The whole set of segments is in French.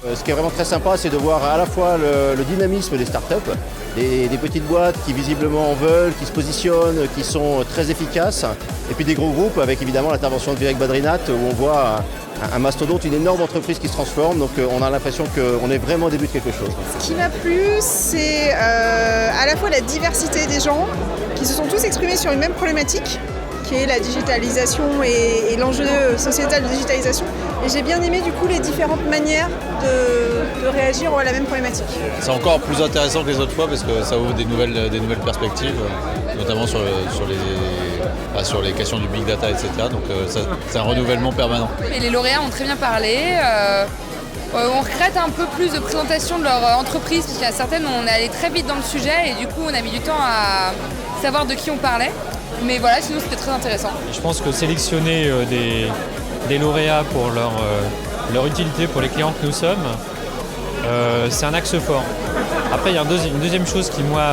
Ce qui est vraiment très sympa, c'est de voir à la fois le dynamisme des startups, des petites boîtes qui visiblement en veulent, qui se positionnent, qui sont très efficaces, et puis des gros groupes avec évidemment l'intervention de Vivek Badrinath où on voit un mastodonte, une énorme entreprise qui se transforme, donc on a l'impression qu'on est vraiment au début de quelque chose. Ce qui m'a plu, c'est à la fois la diversité des gens qui se sont tous exprimés sur une même problématique, qui est la digitalisation et l'enjeu sociétal de digitalisation. Et j'ai bien aimé du coup les différentes manières de réagir à la même problématique. C'est encore plus intéressant que les autres fois parce que ça ouvre des nouvelles perspectives, notamment sur les questions du big data, etc. Donc c'est un renouvellement permanent. Et les lauréats ont très bien parlé. On regrette un peu plus de présentation de leur entreprise parce qu'il y a certaines où on est allé très vite dans le sujet et du coup on a mis du temps à savoir de qui on parlait. Mais voilà, sinon c'était très intéressant. Je pense que sélectionner des lauréats pour leur utilité pour les clients que nous sommes, c'est un axe fort. Après, il y a une deuxième chose qui, moi,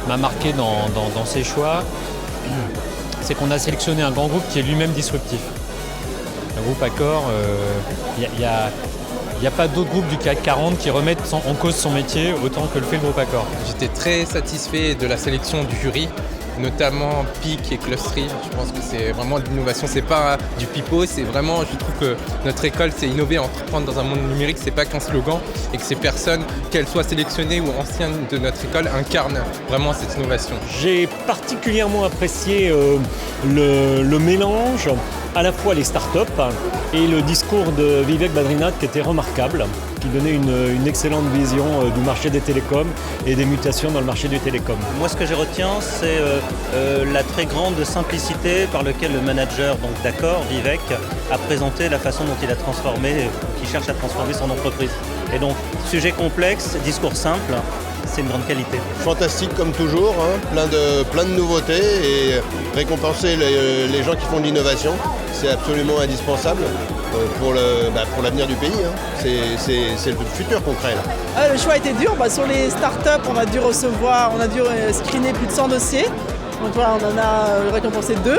m'a marqué dans ces choix, c'est qu'on a sélectionné un grand groupe qui est lui-même disruptif. Le groupe Accor, il n'y a pas d'autres groupes du CAC 40 qui remettent en cause son métier autant que le fait le groupe Accor. J'étais très satisfait de la sélection du jury, notamment PIC et Clustery. Je pense que c'est vraiment de l'innovation, c'est pas du pipeau, c'est vraiment, je trouve que notre école c'est innover, entreprendre dans un monde numérique, c'est pas qu'un slogan et que ces personnes, qu'elles soient sélectionnées ou anciennes de notre école, incarnent vraiment cette innovation. J'ai particulièrement apprécié le mélange, à la fois les startups et le discours de Vivek Badrinath qui était remarquable, qui donnait une excellente vision du marché des télécoms et des mutations dans le marché du télécom. Moi, ce que je retiens, c'est la très grande simplicité par laquelle le manager d'Accor, Vivek, a présenté la façon dont il a transformé, qu'il cherche à transformer son entreprise. Et donc, sujet complexe, discours simple, c'est une grande qualité. Fantastique comme toujours, hein, plein de nouveautés et récompenser les gens qui font de l'innovation, c'est absolument indispensable pour l'avenir du pays. Hein. C'est le futur qu'on crée là. Le choix a été dur. Sur les startups, on a dû screener plus de 100 dossiers. Donc voilà, on en a récompensé 2.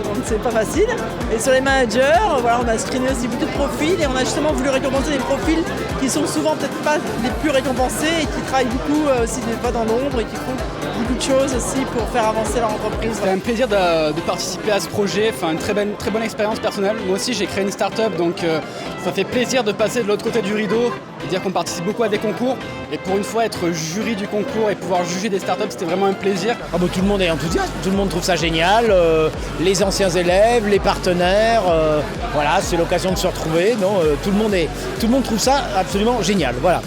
Donc c'est pas facile. Et sur les managers, on a screené aussi beaucoup de profils et on a justement voulu récompenser des profils qui sont souvent peut-être pas les plus récompensés et qui travaillent beaucoup aussi des fois dans l'ombre et qui font beaucoup de choses aussi pour faire avancer leur entreprise. C'était un plaisir de participer à ce projet, une très bonne expérience personnelle. Moi aussi j'ai créé une start-up, donc ça fait plaisir de passer de l'autre côté du rideau et dire qu'on participe beaucoup à des concours. Et pour une fois être jury du concours et pouvoir juger des startups, c'était vraiment un plaisir. Tout le monde est enthousiaste, tout le monde trouve ça génial, les anciens élèves, les partenaires, c'est l'occasion de se retrouver. Tout le monde trouve ça absolument génial. Voilà.